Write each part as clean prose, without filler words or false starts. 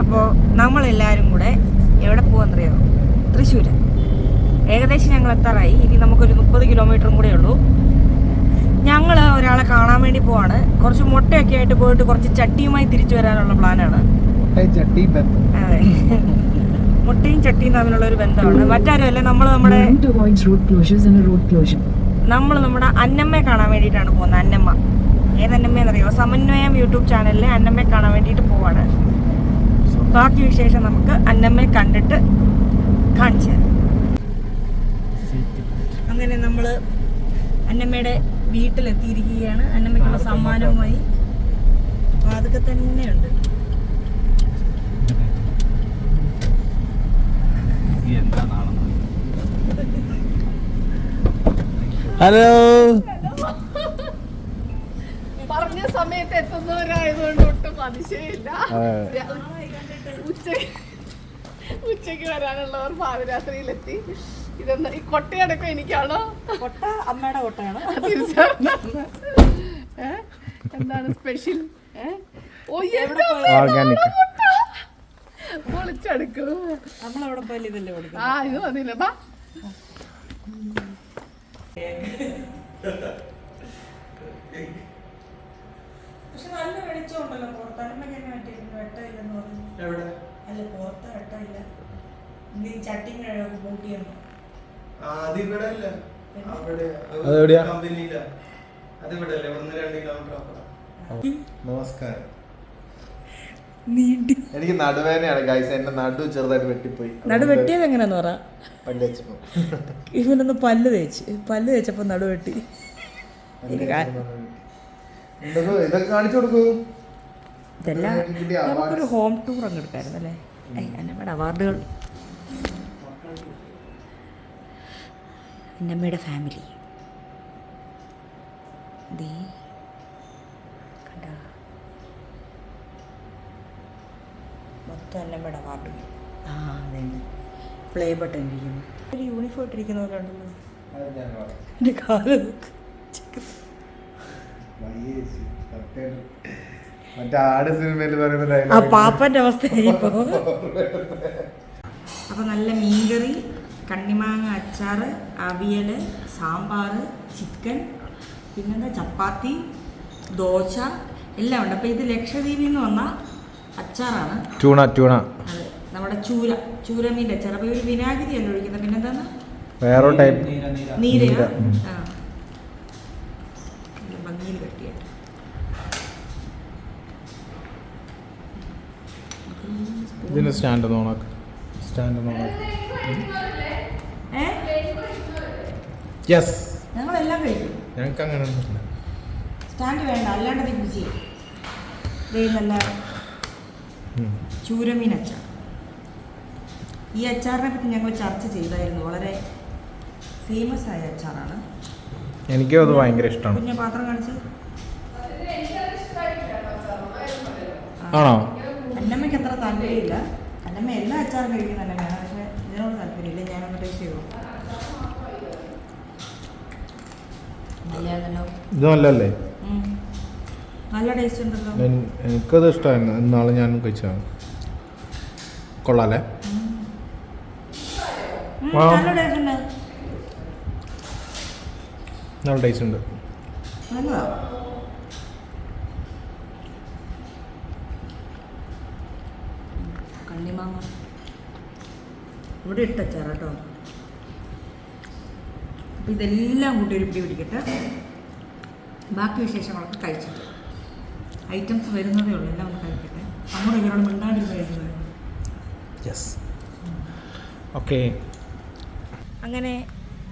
അപ്പോൾ നമ്മളെല്ലാവരും കൂടെ എവിടെ പോകാന്നറിയാമോ? തൃശ്ശൂർ. ഏകദേശം ഞങ്ങൾ എത്താറായി. ഇനി നമുക്കൊരു 30 കിലോമീറ്ററും കൂടെ ഉള്ളൂ. ഞങ്ങൾ ഒരാളെ കാണാൻ വേണ്ടി പോവാണ്. കുറച്ച് മുട്ടയൊക്കെ ആയിട്ട് പോയിട്ട് കുറച്ച് ചട്ടിയുമായി തിരിച്ചു വരാനുള്ള പ്ലാനാണ്. അതെ, മുട്ടയും ചട്ടിയും തമ്മിലുള്ള ഒരു ബന്ധമാണ്. മറ്റാരുമല്ല, നമ്മൾ നമ്മുടെ അന്നമ്മയെ കാണാൻ വേണ്ടിയിട്ടാണ് പോകുന്നത്. അന്നമ്മ ഏതന്നമ്മയെന്നറിയോ? സമന്വയം യൂട്യൂബ് ചാനലിലെ അന്നമ്മയെ കാണാൻ വേണ്ടിയിട്ട് പോവാണ്. ബാക്കി വിശേഷം നമുക്ക് അന്നമ്മയെ കണ്ടിട്ട് കാണിച്ചു തരാം. അങ്ങനെ നമ്മൾ അന്നമ്മയുടെ വീട്ടിലെത്തിയിരിക്കുകയാണ്. അന്നമ്മയ്ക്കുള്ള സമ്മാനവുമായി അതൊക്കെ തന്നെയുണ്ട്. ഹലോ. പറഞ്ഞ സമയത്ത് എത്തുന്നവരായതുകൊണ്ട് ഒട്ടും അതിശയമില്ല. ഉച്ചയ്ക്ക് വരാനുള്ളവർ പാതിരാത്രിയിലെത്തി. ഇതെന്താ ഈ കൊട്ടയടക്കം എനിക്കാണോ? കൊട്ട അമ്മയുടെ കൊട്ടയാണ്. എന്താണ് സ്പെഷ്യൽ? പൊളിച്ചെടുക്കും. നമ്മളവിടെ പോയാലും ഇതല്ലേ കൊടുക്കും. ഇത് മതിയില്ല. ബാ പക്ഷെ നല്ല വെളിച്ചമുണ്ടല്ലോ പുറത്ത്. അന്നമ്മയ്ക്ക് തന്നെ പറ്റിയിരുന്നു. വെട്ടമില്ലെന്ന് പറഞ്ഞു. അല്ല, പുറത്ത് വെട്ടമില്ല. ചട്ടിയും കിഴക്കും കൂട്ടിയെന്നു. നമസ്കാരം. നീട്ടി എനിക്ക് നടുവേദനയാണ് ഗൈസ്. എന്റെ നടു ചെറുതായിട്ട് വെട്ടിപ്പോയി. നടു വെട്ടിയത് എങ്ങനെയാന്ന് പറ. പല്ല് വെച്ചപ്പോ ഇവനൊന്ന് പല്ല് തേച്ചപ്പോ നടു വെട്ടി. ഇതൊക്കെ കാണിച്ചു കൊടുക്കൂ. ഇതെല്ലാം നമുക്കൊരു ഹോം ടൂർ അങ്ങ് എടുക്കായിരുന്നു അല്ലേ? അന്നമ്മയുടെ അവാർഡുകൾ. അന്നമ്മയുടെ ഫാമിലി കണ്ട മൊത്തം അന്നമ്മയുടെ അവാർഡുകൾ. അതെ, പ്ലേ ബട്ടൺ ഇരിക്കുന്നു. ഒരു യൂണിഫോം ഇട്ടിരിക്കുന്ന പോലെ ഉണ്ടല്ലോ. എൻ്റെ കാല് മറ്റേ ആട് സിനിമയിൽ പറയുന്ന ആ പാപ്പൻ്റെ അവസ്ഥയായിപ്പോ. അപ്പോൾ നല്ല മീൻകറി, കണ്ണിമാങ്ങ അച്ചാറ്, അവിയൽ, സാമ്പാർ, ചിക്കൻ, പിന്നെന്താ ചപ്പാത്തി, ദോശ എല്ലാം ഉണ്ട്. അപ്പോൾ ഇത് ലക്ഷദ്വീപിൽ നിന്ന് വന്ന അച്ചാറാണ്. ട്യൂണ. അതെ, നമ്മുടെ ചൂരമീൻ്റെ അച്ചാർ. അപ്പോൾ ഇവർ വിനാഗിരി അല്ല ഒഴിക്കുന്നത്. പിന്നെന്താണ്? വേറെ ടൈപ്പ് നീര. ഭംഗിയിൽ കെട്ടിയിട്ട് ഇതിന്റെ സ്റ്റാൻഡ് നോണാക്ക്. യെസ്, ഞങ്ങളെല്ലാം കഴിക്കും. ഞങ്ങൾക്ക് അങ്ങനെ സ്റ്റാൻഡ് വേണ്ട, അല്ലാണ്ട് തിരിച്ച് നല്ല ചൂരമീൻ അച്ചാർ. ഈ അച്ചാറിനെ പറ്റി ഞങ്ങൾ ചർച്ച ചെയ്തായിരുന്നു. വളരെ ഫേമസ് ആയ അച്ചാറാണ്. എനിക്കും അത് ഭയങ്കര ഇഷ്ടമാണ്. പിന്നെ പാത്രം കാണിച്ച്. ആണോ? അന്നമ്മയ്ക്ക് അത്ര താല്പര്യമില്ല. അന്നമ്മ എല്ലാ അച്ചാറും കഴിക്കുന്ന അന്നമ്മയാണ്. പക്ഷേ ഇതിനോട് താല്പര്യമില്ല. ഞാനൊന്ന് ടേസ്റ്റ് ചെയ്തു. ഇത് നല്ലല്ലേ? നല്ല ടേസ്റ്റ് ഉണ്ടല്ലോ. എനിക്കത് ഇഷ്ടമായിരുന്നു. ഇന്നാളെ ഞാനും കഴിച്ചതാണ്. കൊള്ളാല്ലേ? നല്ല ടേസ്റ്റ് ഉണ്ട്. കണ്ണിമാങ്ങ ഇവിടെ ഇട്ടച്ചാറ് കേട്ടോ. അപ്പം ഇതെല്ലാം കൂട്ടി ഒരു പിടി പിടിക്കട്ടെ. ബാക്കി വിശേഷങ്ങളൊക്കെ കഴിച്ചിട്ട് ഐറ്റംസ് വരുന്നതേ ഉള്ളൂ. എല്ലാം ഒന്ന് കഴിക്കട്ടെ. അങ്ങോട്ട് ഇവരോട് മിണ്ടാണ്ടിരുന്ന് കഴിക്കുന്നത്. ഓക്കെ. അങ്ങനെ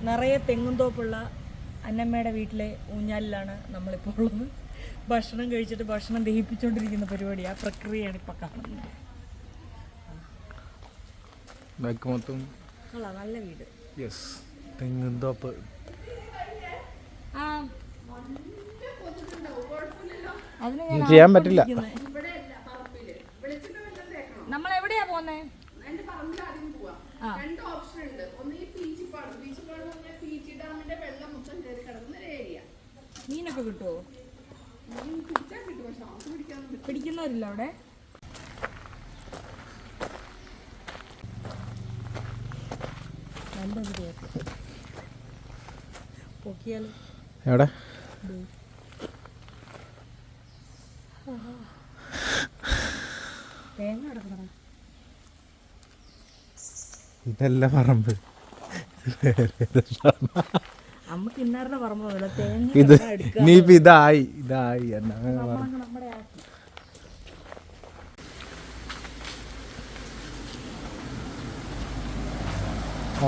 നിറയെ തെങ്ങുംതോപ്പുള്ള അന്നമ്മയുടെ വീട്ടിലെ ഊഞ്ഞാലിലാണ് നമ്മളിപ്പോൾ ഉള്ളത്. ഭക്ഷണം കഴിച്ചിട്ട് ഭക്ഷണം ദഹിപ്പിച്ചുകൊണ്ടിരിക്കുന്ന പരിപാടി. ആ പ്രക്രിയയാണ് ഇപ്പം കാണുന്നത്. നല്ല വീട്. തെങ്ങുംതോപ്പ്. ചെയ്യാൻ പറ്റില്ല. നമ്മൾ എവിടെയാ പോന്നേ? രണ്ട് ഓപ്ഷൻ ഉണ്ട്. ഒന്ന് ഈ പീച്ചിപ്പാട് എന്ന് പറഞ്ഞാൽ പീച്ചി ഡാമിന്റെ വെള്ളം മൊത്തം കയറി കിടക്കുന്ന ഒരു ഏരിയ. മീനൊക്കെ കിട്ടുമോ? പിടിക്കുന്നവരില്ല അവിടെ? പൊക്കിയാൽ എവിടെ തേങ്ങ കിടക്കണം. ഇതല്ല പറമ്പ്. നമുക്ക് ഇന്നാരുടെ പറമ്പൊന്നുമില്ല, തേങ്ങ ഇത് ഇനിയിപ്പോ ഇതായി എന്നാ നമ്മുടെ ആക്കി.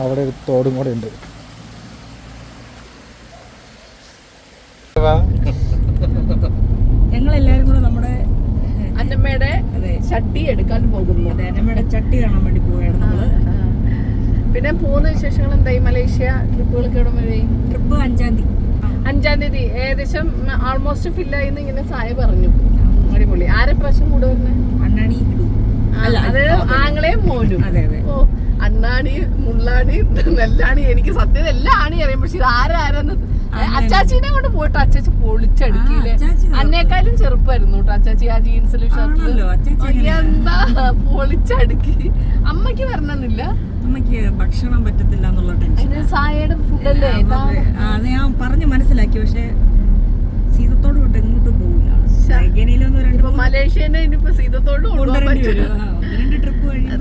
അവിടെ ഒരു തോടും കൂടെ ഉണ്ട്. ഞങ്ങളെല്ലാരും കൂടെ നമ്മുടെ അന്നമ്മയുടെ ചട്ടി എടുക്കാൻ പോകുന്നു. അന്നമ്മയുടെ ചട്ടി കാണാൻ വേണ്ടി പോവുകയാണ് നമ്മള്. പിന്നെ പോകുന്ന വിശേഷങ്ങൾ എന്തായി? മലേഷ്യ ട്രിപ്പുകൾക്ക് ഇടം വരെ ട്രിപ്പ് 5-ാം തീയതി. 5-ാം തീയതി ഏകദേശം ആൾമോസ്റ്റ് ഫില്ലായിന്ന് ഇങ്ങനെ സായ പറഞ്ഞു. അടിപൊളി. ആരെ പ്രാവശ്യം കൂടെ വരുന്നത്? അണ്ണാണി ഇടൂ. അതായത് ആങ്ങളെയും മോനും. അതെ അതെ. ഓ, അണ്ണാണി, മുള്ളാണി, നെല്ലാണി. എനിക്ക് സത്യം എല്ലാം ആണി അറിയാം, പക്ഷെ ഇത് ആരാരെന്ന് അച്ചാച്ചീനെ കൊണ്ട് പോയിട്ട് അച്ചാച്ചി പൊളിച്ചടുക്കിയില്ലേ. അന്നേക്കാളും ചെറുപ്പമായിരുന്നു കേട്ടോ അച്ചാച്ചി. ആ ജീൻസിൽ എന്താ പൊളിച്ചടുക്കി. അമ്മക്ക് വരണമെന്നില്ല, അമ്മക്ക് ഭക്ഷണം പറ്റത്തില്ല എന്നുള്ള ടെൻഷൻ. സായയുടെ ഫുഡല്ലേ അത് ഞാൻ പറഞ്ഞ് മനസ്സിലാക്കി. പക്ഷെ സീതത്തോട് വിട്ട് എങ്ങോട്ടും പോകില്ല. മലേഷ്യനെ ഇനിയിപ്പോ സീതത്തോട് കൊണ്ടുപോകാൻ പറ്റും. 2 ട്രിപ്പ് കഴിഞ്ഞ്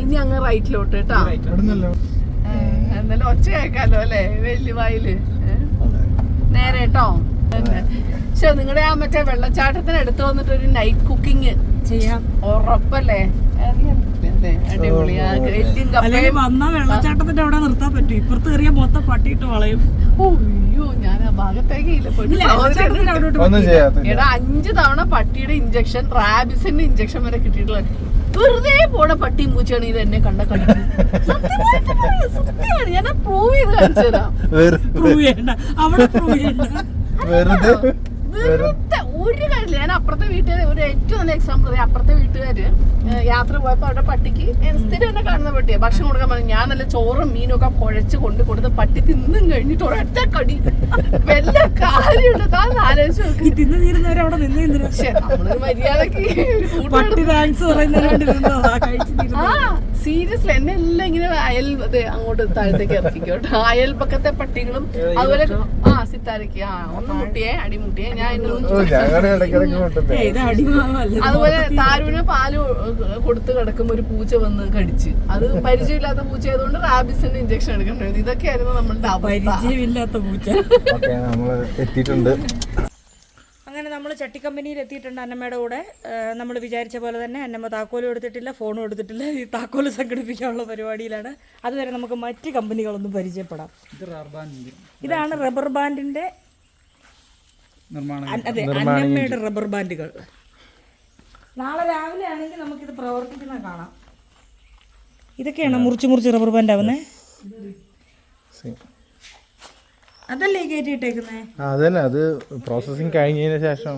ഇനി അങ്ങ് റൈറ്റിലോട്ട് കേട്ടോ. എന്നാലും ഒച്ച കേക്കാലോ അല്ലേ വലിയ വായില്. നേരെ കേട്ടോ. പക്ഷെ നിങ്ങളുടെ ആ മറ്റേ വെള്ളച്ചാട്ടത്തിന് എടുത്തു വന്നിട്ട് ഒരു നൈറ്റ് കുക്കിംഗ് ചെയ്യാം ഉറപ്പല്ലേ? അടിപൊളിയാ. വന്നാ വെള്ളച്ചാട്ടത്തിന്റെ അവിടെ നിർത്താൻ പറ്റും. ഇപ്പുറത്ത് കയറിയാ മൊത്തം പട്ടിയിട്ട് വളയും. അയ്യോ, ഞാൻ ആ ഭാഗത്തേക്ക് ഇല്ല. എടാ 5 തവണ പട്ടിയുടെ ഇഞ്ചക്ഷൻ, റാബിസിന്റെ ഇഞ്ചക്ഷൻ വരെ കിട്ടിയിട്ടുള്ള വെറുതെ പോണ പട്ടിയും പൂച്ചയാണ് ഇത് എന്നെ കണ്ട കടിക്കും. സത്യമാണ്, ഞാൻ പ്രൂവ് ചെയ്ത് കാണിച്ചു തരാം. പ്രൂവ് ചെയ്യണ്ട, അവിടെ പ്രൂവ് ചെയ്യണ്ട. വെറുതെ ഒരു കാര്യമില്ല. ഞാൻ അപ്പുറത്തെ വീട്ടുകാർ ഒരു ഏറ്റവും നല്ല എക്സാമ്പിൾ പറയാം. അപ്പുറത്തെ വീട്ടുകാര് യാത്ര പോയപ്പോ അവിടെ പട്ടിക്ക് സ്ഥിരം എന്നെ കാണുന്ന പട്ടിയാ ഭക്ഷണം കൊടുക്കാൻ പറഞ്ഞു. ഞാൻ നല്ല ചോറും മീനും ഒക്കെ കുഴച്ച് കൊടുത്ത് പട്ടി തിന്നും കഴിഞ്ഞിട്ട് ഒരൊറ്റ കടി. വല്ല കാര്യമുണ്ട് താൻ ആലോചിച്ച് നോക്കി. തിന്നു തീരുന്നവരെ അവിടെ നിന്ന്. പക്ഷെ നമ്മള് മര്യാദക്ക് സീരിയസ്ലി എന്നെ എല്ലാം ഇങ്ങനെ അങ്ങോട്ട് താഴത്തേക്ക് ഇറക്കിക്കോട്ടെ. അയൽപക്കത്തെ പട്ടികളും അതുപോലെ സിത്താരക്ക് ഒന്ന് മുട്ടിയെ അടിമുട്ടിയെ ഞാൻ അതുപോലെ താരൂന് പാല് കൊടുത്ത് കിടക്കുമ്പോ ഒരു പൂച്ച വന്ന് കടിച്ച്. അത് പരിചയമില്ലാത്ത പൂച്ച ആയതുകൊണ്ട് റാബിസിന്റെ ഇഞ്ചക്ഷൻ എടുക്കേണ്ടി. ഇതൊക്കെയായിരുന്നു നമ്മളുടെ പരിചയമില്ലാത്ത പൂച്ച. എത്തിയിട്ടുണ്ട്. അങ്ങനെ നമ്മൾ ചട്ടി കമ്പനിയിൽ എത്തിയിട്ടുണ്ട് അന്നമ്മയുടെ കൂടെ. നമ്മൾ വിചാരിച്ച പോലെ തന്നെ അന്നമ്മ താക്കോലും എടുത്തിട്ടില്ല, ഫോണും എടുത്തിട്ടില്ല. ഈ താക്കോല് സംഘടിപ്പിക്കാനുള്ള പരിപാടിയിലാണ്. അതുവരെ നമുക്ക് മറ്റ് കമ്പനികളൊന്നും പരിചയപ്പെടാം. ഇതാണ് റബ്ബർ ബാൻഡിന്റെ അതെ, അന്നമ്മയുടെ റബ്ബർ ബാൻഡുകൾ. നാളെ രാവിലെ ആണെങ്കിൽ നമുക്കിത് പ്രവർത്തിക്കുന്ന കാണാം. ഇതൊക്കെയാണ് മുറിച്ച് റബ്ബർ ബാൻഡ് ആവുന്നേ. അതല്ലേ കയറ്റിയിട്ടേക്കുന്നേ? അതന്നെ, അത് പ്രോസസ്സിങ് കഴിഞ്ഞതിന് ശേഷം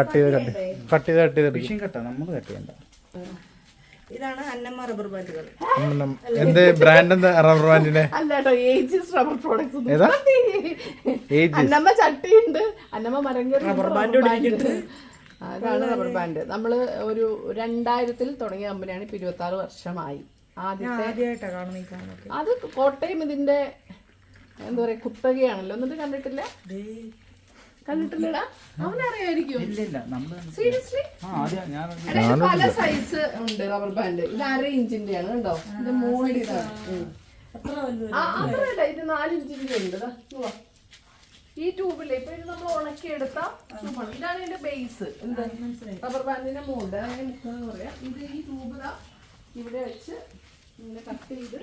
കട്ട് ചെയ്ത് ഇതാണ് അന്നമ്മ റബ്ബർ ബാൻഡുകൾ. എന്ത് ബ്രാൻഡ്? എന്താ റബ്ബർ ബാൻഡിന്റെ? Rubber products. അന്നമ്മ ചട്ടിയുണ്ട്, അന്നമ്മ മരങ്ങൾ റബ്ബർ ബാൻഡ്. അതാണ് റബ്ബർ ബാൻഡ്. നമ്മള് ഒരു 2000-ൽ തുടങ്ങിയ കമ്പനിയാണ്. ഇപ്പൊ 26 വർഷമായി. അത് കോട്ടയം ഇതിന്റെ എന്താ പറയാ കുത്തകയാണല്ലോ. എന്നിട്ട് കണ്ടിട്ടില്ല? കണ്ടിട്ടില്ലടാ? അവനറിയായിരിക്കും. സീരിയസ്ലി പല സൈസ് ഉണ്ട് റബ്ബർ ബാൻഡ്. ഇത് 1/2 ഇഞ്ചിന്റെ ആണ് കണ്ടോ. ഇതിന്റെ മോളിൽ ഇതാണ്. അത്രയല്ല, ഇത് 4 ഇഞ്ചിന്റെ ഉണ്ട്. ഈ ട്യൂബില് ഇപ്പൊ ഇത് നമ്മൾ ഉണക്കിയെടുത്ത ട്യൂബാണ്. ഇതാണ് ഇതിന്റെ ബേസ്. എന്ത് റബ്ബർ ബാൻഡിന്റെ മോൾഡ് അങ്ങനെ മുക്കാന്ന് പറയാം. ഇത് ഈ ട്യൂബ് ഇവിടെ വെച്ച് ഇങ്ങനെ കട്ട് ചെയ്ത്.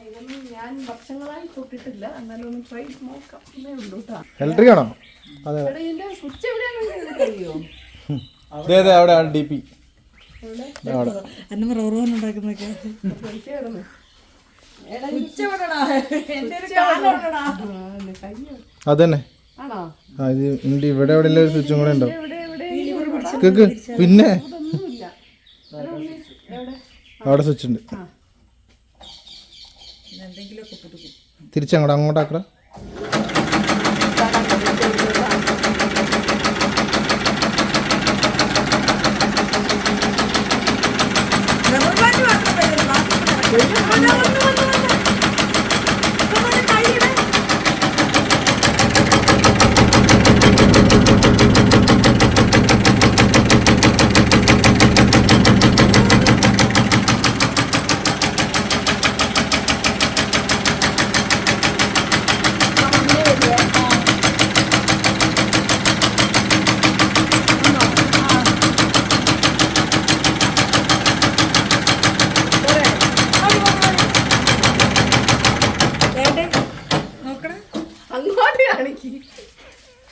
ഇതൊന്നും ഞാൻ വർഷങ്ങളായി തൊട്ടിട്ടില്ല, എന്നാലും ഒന്ന് ട്രൈ നോക്കാം എന്നേ ഉള്ളൂ കേട്ടോ. ഇലക്ട്രിക് ആണോ? ഇതിന്റെ സ്വിച്ച് എവിടെയാണെന്ന് അറിയോ? അവിടെ DP അന്നമ്മ റബ്ബർ ബാൻഡ് ഉണ്ടാക്കുന്നൊക്കെ. അതന്നെ. ഇത് ഇവിടെ എവിടെ ഒരു സ്വിച്ചും കൂടെ ഉണ്ടോ? പിന്നെ അവിടെ സ്വിച്ച് ഉണ്ട്. എന്തെങ്കിലുമൊക്കെ പുതുക്കും. തിരിച്ചങ്ങോട്ട് അങ്ങോട്ടാക്കട.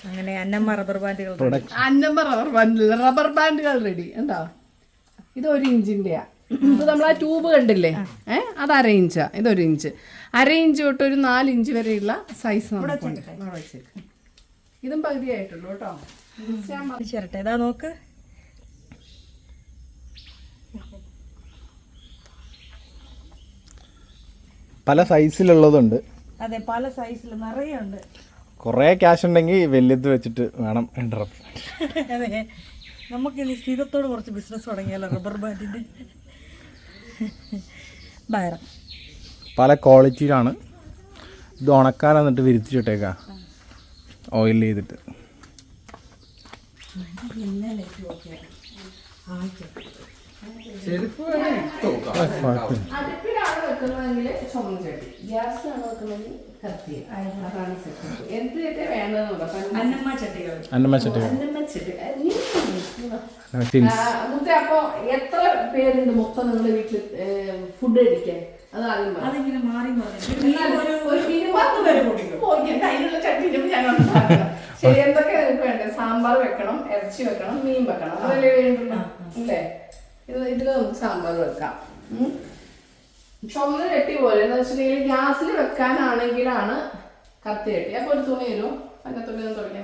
അങ്ങനെ അന്നമ്മ റബ്ബർ ബാൻഡുകൾ റബ്ബർ ബാൻഡുകൾ റെഡി. എന്താ ഇത് 1 ഇഞ്ചിന്റെയാ. ഇത് നമ്മൾ ആ ട്യൂബ് കണ്ടില്ലേ, അത് 1/2 ഇഞ്ചാ. ഇത് 1 ഇഞ്ച്. 1/2 ഇഞ്ച് തൊട്ട് ഒരു 4 ഇഞ്ച് വരെയുള്ള സൈസ് നമുക്കുണ്ട്. ഇതും പകുതിയായിട്ടുള്ളൂ കേട്ടോ. ചേരട്ടെ, ഇതാ നോക്ക്. പല സൈസിലുള്ളതുണ്ട്. അതെ, പല സൈസിൽ നിറയെ ഉണ്ട്. കുറേ ക്യാഷ് ഉണ്ടെങ്കിൽ വലിയത് വെച്ചിട്ട് വേണം എൻ്റർ. അതെ, നമുക്ക് ഇനി സ്ഥിരത്തോട് കുറച്ച് ബിസിനസ് തുടങ്ങിയാലോ റബ്ബർ ബാൻഡിൻ്റെ. ബയറം പല ക്വാളിറ്റിയിലാണ്. ഇത് ഉണക്കാൻ എന്നിട്ട് വിരിച്ചിട്ടേക്കാം ഓയിൽ ചെയ്തിട്ട്. അടുപ്പിലാണ് വെക്കുന്നതെങ്കിൽ ചുമന്ന ചട്ടി, ഗ്യാസിലാണ് വെക്കുന്നതെങ്കിൽ കത്തി. അതാണ് സെറ്റ്. എന്ത് ചട്ടി വേണ്ടതെന്ന് അന്നമ്മ ചട്ടികൾ. മുത്തേ, അപ്പൊ എത്ര പേരുണ്ട് മൊത്തം നിങ്ങളുടെ വീട്ടിൽ ഫുഡ് കഴിക്കാൻ? അതിങ്ങനെ മാറി അതിനുള്ള ചട്ടി ഞാൻ ശരി. എന്തൊക്കെ നിങ്ങൾക്ക് വേണ്ടേ? സാമ്പാർ വെക്കണം, ഇറച്ചി വെക്കണം, മീൻ വെക്കണം, അതല്ലേ വേണ്ടുള്ളൂ അല്ലേ? ഇതിൽ നമുക്ക് സാമ്പാർ വെക്കാം. ചുമന്ന ചട്ടി പോലെ എന്ന് വെച്ചിട്ടുണ്ടെങ്കിൽ ഗ്യാസിൽ വെക്കാനാണെങ്കിലാണ് കത്തി ചട്ടി. അപ്പൊ ഒരു തുണി വരും, മഞ്ഞ തുണി ഒന്ന് തുടങ്ങിയ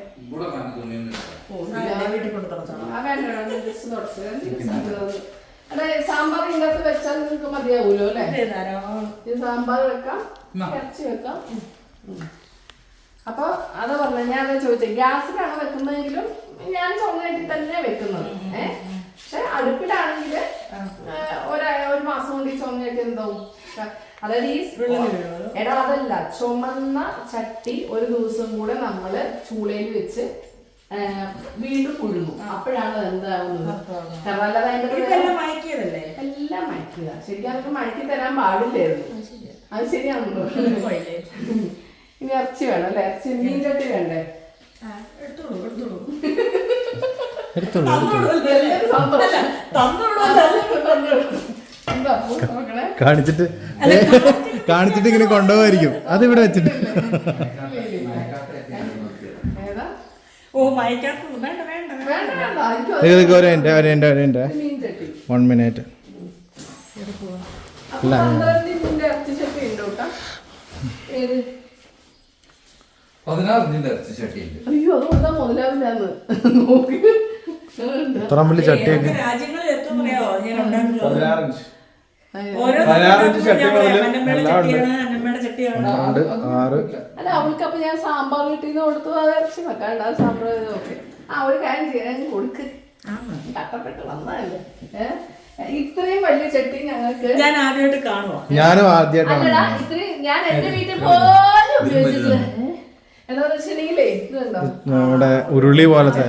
അതെ. സാമ്പാർ ഇതിനകത്ത് വെച്ചാൽ നിങ്ങൾക്ക് മതിയാവൂലോ അല്ലേ? ഇത് സാമ്പാർ വെക്കാം, ഇറച്ചി വെക്കാം. അപ്പൊ അതാ പറഞ്ഞ, ഞാൻ അതാ ചോദിച്ചത്. ഗ്യാസിലാണ് വെക്കുന്നതെങ്കിലും ഞാൻ ചുമന്ന ചട്ടി തന്നെ വെക്കുന്നത്. പക്ഷെ അടുപ്പിലാണെങ്കിൽ ഒരു മാസം കൊണ്ട് ഈ ചുമന്ന ചട്ടി എന്താവും? അതായത് ഈ അതല്ല, ചുമന്ന ചട്ടി ഒരു ദിവസം കൂടെ നമ്മള് ചൂളയിൽ വെച്ച് വീണ്ടും പുഴുങ്ങും. അപ്പോഴാണ് എന്താവുന്നത്. കാരണം അല്ലാതെ എല്ലാം മയക്കുക. ശരിക്കും അതൊക്കെ മയക്കി തരാൻ പാടില്ലായിരുന്നു. അത് ശരിയാണല്ലോ. ഇനി ഇറച്ചി വേണം അല്ലെ? ഇറച്ചി മീൻ ചട്ടി വേണ്ടേ? കാണിച്ചിട്ട് ഇങ്ങനെ കൊണ്ടുപോകായിരിക്കും. അത് ഇവിടെ വെച്ചിട്ട് One minute. അയ്യോ, അത് മുതലാവില്ലാന്ന് നോക്കി. എത്ര വലിയ ചട്ടിയൊക്കെ. അല്ല, അവൾക്ക് അപ്പൊ ഞാൻ സാമ്പാർ വീട്ടിൽ കൊടുത്തു. അത് ഇറച്ചി വെക്കാണ്ട് അത് സാമ്പാർ നോക്കി. ആ ഒരു കാര്യം ചെയ്യാൻ കൊടുക്ക്. കട്ടപ്പെട്ട് വന്നതല്ലേ. ഇത്രയും വലിയ ചട്ടി ഞങ്ങൾക്ക് ഞാൻ ആദ്യമായിട്ട് കാണുവാ. ഞാനും ആദ്യമായിട്ടാണ്. ഇത്രയും ഞാൻ എന്റെ വീട്ടിൽ പോലും ഉപയോഗിച്ചിട്ടില്ല. എന്താന്ന് വെച്ചിട്ടുണ്ടെങ്കിലേ ഇത് കണ്ടോ, നമ്മുടെ ഉരുളി പോലത്തെ.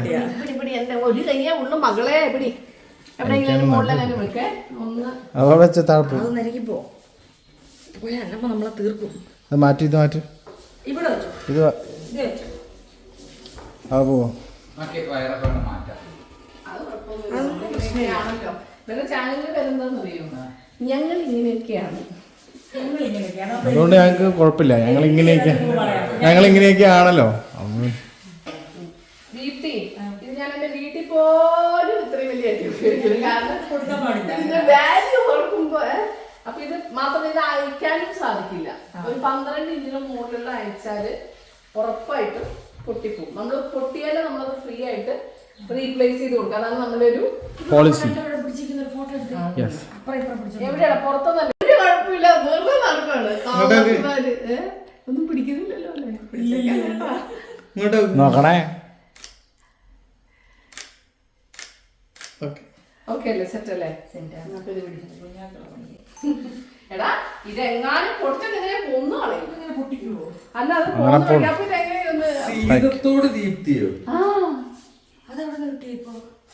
പിടി എന്റെ ഒരു കയ്യേ ഉള്ളു മകളെ. പിടി എവിടെയെങ്കിലും മുകളിലെങ്ങനെ വിളിക്കേ. ഒന്ന് അവിടെ വെച്ച താഴെ നരകിപ്പോ അന്നമ്മ നമ്മളെ തീർക്കും. അത് മാറ്റി, ഇത് മാറ്റി, ഇവിടെ വെച്ചോ. ഇത് ആ പോവോ. ചാനലിൽ വരുന്നതെന്നറിയോ, ഞങ്ങൾ ഇങ്ങനെയൊക്കെയാണ്. അതുകൊണ്ട് ഞങ്ങൾക്ക് കുഴപ്പമില്ല. ഞങ്ങൾ ഇങ്ങനെയൊക്കെ ആണല്ലോ. ദീപ്തി, ഇത് ഞാൻ എന്റെ വീട്ടിൽ പോലും ഇത്രയും വലിയ കാരണം വാല്യൂ ഓർക്കുമ്പോ. അപ്പൊ ഇത് മാത്രമല്ല, ഇത് അയക്കാനും സാധിക്കില്ല. ഒരു 12 ഇഞ്ചിന് മുകളിലുള്ള അയച്ചാല് ഉറപ്പായിട്ടും പൊട്ടിപ്പോവും. നമ്മൾ പൊട്ടിയാലേ നമ്മളത് ഫ്രീ ആയിട്ട് റീപ്ലേസ് ചെയ്ത് കൊടുക്കുക. അതാണ് നമ്മുടെ ഒരു പോളിസി. എവിടെയാണ് പുറത്തൊന്നല്ല, ഒരു കുഴപ്പമില്ല. നടക്കൂല, വെറുതെ നടക്കാണ്. കാവന്മാര്, ഒന്നും പിടിക്കുന്നില്ലല്ലോ അല്ലേ? നോക്കണേ. ഓക്കെ അല്ലേ, സെറ്റ് അല്ലേ? എടാ ഇതെങ്ങാനും പൊട്ടിച്ചെങ്ങനെ കൊന്നു കളയും. അല്ല അത് സീതത്തോട് ദീപ്തിയോ?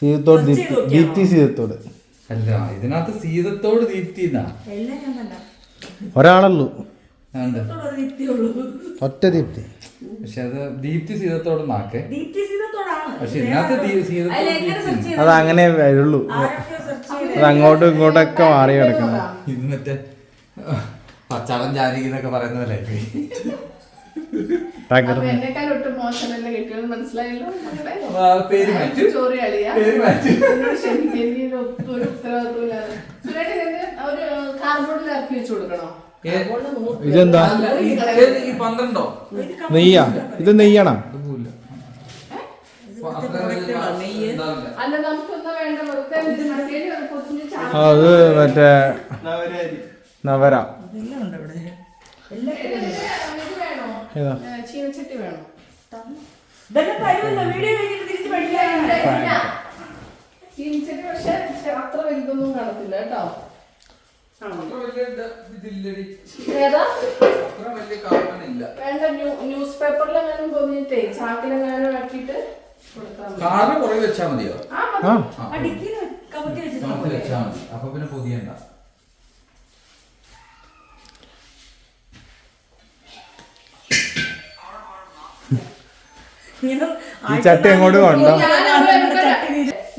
സീതത്തോട് ദീപ്തി സീതത്തോട് അല്ല, ഇതിനകത്ത് സീതത്തോട് ദീപ്തി ഒരാളല്ലോ, ഒറ്റ ദീപ്തി. പക്ഷെ അത് ദീപ്തി സീതത്തോട് നാക്കേ. പക്ഷെ ഇതിനകത്ത് അത് അങ്ങനെ വരുള്ളൂ. അത് അങ്ങോട്ടും ഇങ്ങോട്ടൊക്കെ മാറി കിടക്കണം. ഇത് മറ്റേ പച്ചാളം ജാനകി എന്നൊക്കെ പറയുന്ന പോലെ എന്നെക്കാളൊട്ടും മോശമല്ല കിട്ടിയത്, മനസ്സിലായല്ലോ. പേര് മാറ്റി. സ്റ്റോറി അളിയാ, ഒരു ഉത്തരവാദിത്വമില്ലാതെ. ഒരു കാർബോർഡിൽ ഇറക്കി വെച്ച് കൊടുക്കണോ? ഇതെന്താ? ഈ 12 നെയ്യാ? ഇത് നെയ്യാണോ? അല്ല നമുക്കൊന്നും വേണ്ട, വെറുതെ അത് മറ്റേ നവര. ഏതാ? ചീനച്ചട്ടി വേണോ? ചീനച്ചട്ടി പക്ഷെ അത്ര വലുതൊന്നും കാണത്തില്ല കേട്ടോ. ഏതാ വേണ്ട, ന്യൂസ് പേപ്പറിലെങ്ങാനും പൊതിഞ്ഞിട്ടേ ചാക്കിലെങ്ങാനും ആക്കിയിട്ട് കാറിന് പുറകെ വെച്ചാ മതിയോ? വെച്ചാ മതി, അപ്പൊ പിന്നെ പൊതിയണ്ട. ഈ ചട്ടി എങ്ങോട്ട് കൊണ്ടോ?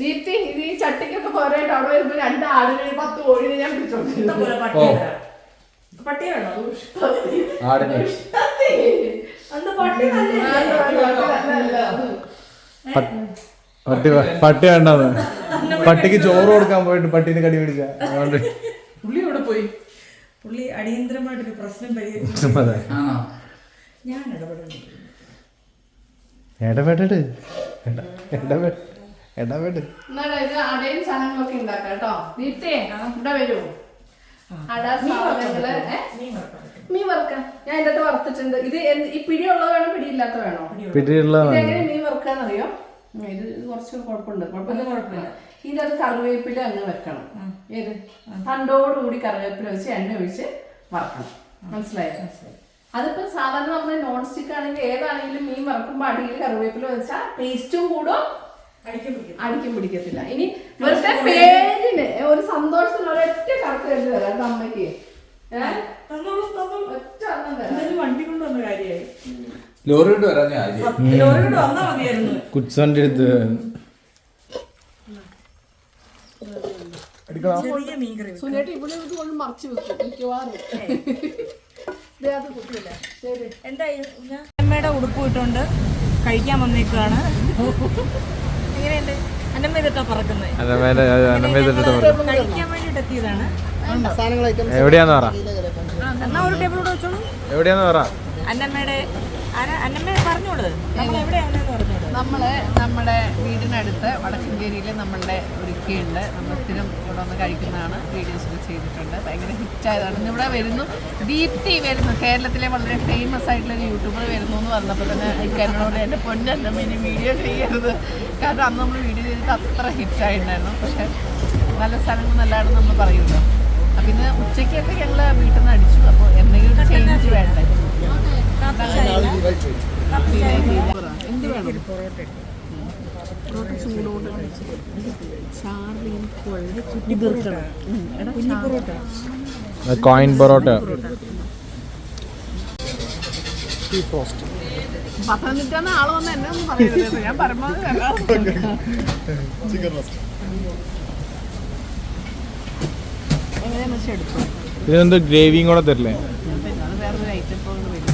ദീപ്തി, ഇത് ഈ ചട്ടിക്കൊക്കെ പോരായിട്ട് അവിടെ വരുമ്പോ 2 ആടിന് 10 കോഴിനെ ഞാൻ പിടിച്ചോണ്ടിരുന്നു. പട്ടി വേണോ? പട്ടി വേണ്ടത്. പട്ടിക്ക് ചോറ് കൊടുക്കാൻ പോയിട്ട് പട്ടീനെ കടി പിടിച്ച. പുള്ളി എവിടെ പോയി? പുള്ളി അടിയന്തരമായിട്ടൊരു പ്രശ്നം പരിഹരിച്ചു. ഞാൻ ഇടപെടരുത്. ഇത് അടയും സാധനങ്ങളൊക്കെ ഉണ്ടാക്കാം കേട്ടോ. ദീപ്തി ഇവിടെ വരൂ. അട സാധനങ്ങള് മീൻ വറുക്കാം. ഞാൻ ഇതിന്റെ അകത്ത് വറുത്തിട്ടുണ്ട്. ഇത് ഈ പിടിയുള്ളത് വേണോ പിടിയില്ലാത്ത വേണോ? ഇതെങ്ങനെ മീൻ വറുക്കാന്നറിയോ? ഇത് കുറച്ച് കുഴപ്പമില്ല. ഇതിന്റെ അത് കറിവേപ്പില അങ്ങ് വെക്കണം. ഏത് തണ്ടോടുകൂടി കറിവേപ്പില വെച്ച് എണ്ണ ഒഴിച്ച് വറക്കണം. മനസ്സിലായോ? അതിപ്പോ സാധാരണ നമ്മള് നോൺ സ്റ്റിക്ക് ആണെങ്കിൽ ഏതാണെങ്കിലും മീൻ വറക്കുമ്പോ അടിയിൽ കറിവേപ്പില വെച്ചാൽ ടേസ്റ്റും കൂടും, അടിക്കും പിടിക്കത്തില്ല. ഇനി വെറുതെ പേരിന് ഒരു സന്തോഷത്തിന് ഒരൊറ്റ കറക്റ്റ് കരുതി തരാം അമ്മയ്ക്ക്. ഒറ്റ അന്നം തരാം. വണ്ടി കൊണ്ടുവന്ന കാര്യമായി. ലോറി കൊണ്ട് വരാൻ വന്നാ മതിയായിരുന്നു. കുച്ചന്റെ അടുത്ത് സുനേട്ട് ഇവിടെ കൊണ്ട് മറച്ചു വെക്കും മിക്കവാറും. എന്തായി? അമ്മയുടെ ഉടുപ്പ് ഇട്ടുകൊണ്ട് കഴിക്കാൻ വന്നേക്കാണ്. എങ്ങനെയുണ്ട്? അന്നമ്മേതിട്ടാ പറക്കുന്നത്. കഴിക്കാൻ വേണ്ടിട്ട് എത്തിയതാണ്. എവിടെയാന്ന് പറ. എന്നാ ഒരു ടേബിളോട് വെച്ചോളൂ. എവിടെയാന്ന് പറ. അന്നമ്മയുടെ അന്നമ്മ പറഞ്ഞോളൂ. നമ്മൾ എവിടെയാണെന്ന് പറഞ്ഞോളൂ. നമ്മുടെ വീടിനടുത്ത് വടക്കഞ്ചേരിയിൽ നമ്മളുടെ ഒരുക്കിയുണ്ട്. നമ്മൾ സ്ഥിരം ഇവിടെ വന്ന് കഴിക്കുന്നതാണ്. വീഡിയോസൊക്കെ ചെയ്തിട്ടുണ്ട്. ഭയങ്കര ഹിറ്റായതാണ്. ഇവിടെ വരുന്നു, ദീപ്തി വരുന്നു. കേരളത്തിലെ വളരെ ഫേമസ് ആയിട്ടുള്ളൊരു യൂട്യൂബർ വരുന്നു എന്ന് പറഞ്ഞപ്പോൾ തന്നെ എന്നോട് എൻ്റെ പൊന്നമ്മ ഇനി വീഡിയോ ചെയ്യരുത്. കാരണം അന്ന് നമ്മൾ വീഡിയോ ചെയ്തിട്ട് അത്ര ഹിറ്റായിട്ടുണ്ടായിരുന്നു. പക്ഷേ നല്ല സ്ഥലങ്ങൾ നല്ലതാണെന്ന് നമ്മൾ പറയുമല്ലോ. അപ്പം ഇന്ന് ഉച്ചയ്ക്കൊക്കെ ഞങ്ങൾ വീട്ടിൽ നിന്ന് അടിച്ചു. അപ്പോൾ എന്തെങ്കിലും ചേഞ്ച് വേണ്ടേ? എന്ത് വേണം? പൊറോട്ട ചൂടോട് കോയിൻ പൊറോട്ട. പത്തനംതിട്ട ആള് വന്ന് എന്നെ ഒന്നും പറയരുത്. ഞാൻ പരമാവധി എങ്ങനെയാണെന്ന് വെച്ചാൽ എടുത്തു. ഇതിനെന്ത് ഗ്രേവിയും കൂടെ തരില്ലേ? അത് വേറൊരു ഐറ്റം ഇപ്പോൾ വരും.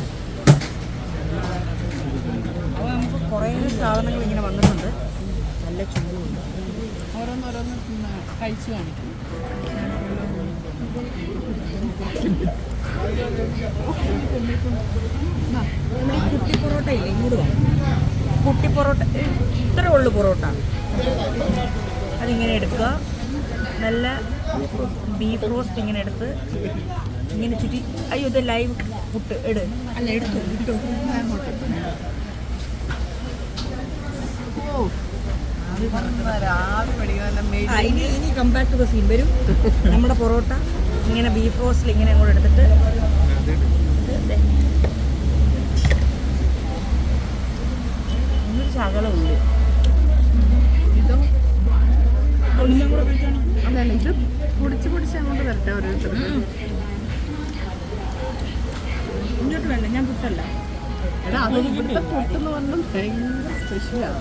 അപ്പോൾ നമുക്ക് കുറേ സാധനങ്ങൾ ഇങ്ങനെ വന്നിട്ടുണ്ട്. നല്ല ചൂടുണ്ട്. ഓരോന്നോരോന്ന് കഴിച്ചു കാണിക്കും. നമ്മുടെ ഈ കുട്ടി പൊറോട്ട ഇല്ലേ, ഇങ്ങോട്ട് വാ. കുട്ടി പൊറോട്ട ഇത്രേ ഉള്ളു പൊറോട്ട. അതിങ്ങനെ എടുക്കുക. നല്ല ബീഫ് റോസ്റ്റ് ഇങ്ങനെ എടുത്ത് ഇങ്ങനെ ചുറ്റി. അയ്യോ ഇത് ലൈവ് പുട്ട് ഇട്. അല്ല എടുത്തു ഇട്ടു. ഇനി കമ്പാക്ട് ടു ദ സീൻ വരും. നമ്മുടെ പൊറോട്ട ഇങ്ങനെ ബീഫ് റോസ്റ്റിൽ ഇങ്ങനെ അങ്ങോട്ട് എടുത്തിട്ട് ഒന്നൊരു ശകലം ഉള്ളു. ഇതും അതല്ല, ഇത് പൊടിച്ച് അങ്ങോട്ട് വരട്ടെ ഓരോരുത്തർ. ഇങ്ങോട്ട് വേണ്ട, ഞാൻ പുട്ടല്ല. എടാ അത് ഇവിടുത്തെ പുട്ടെന്ന് പറഞ്ഞാൽ ഭയങ്കര സ്പെഷ്യലാണ്.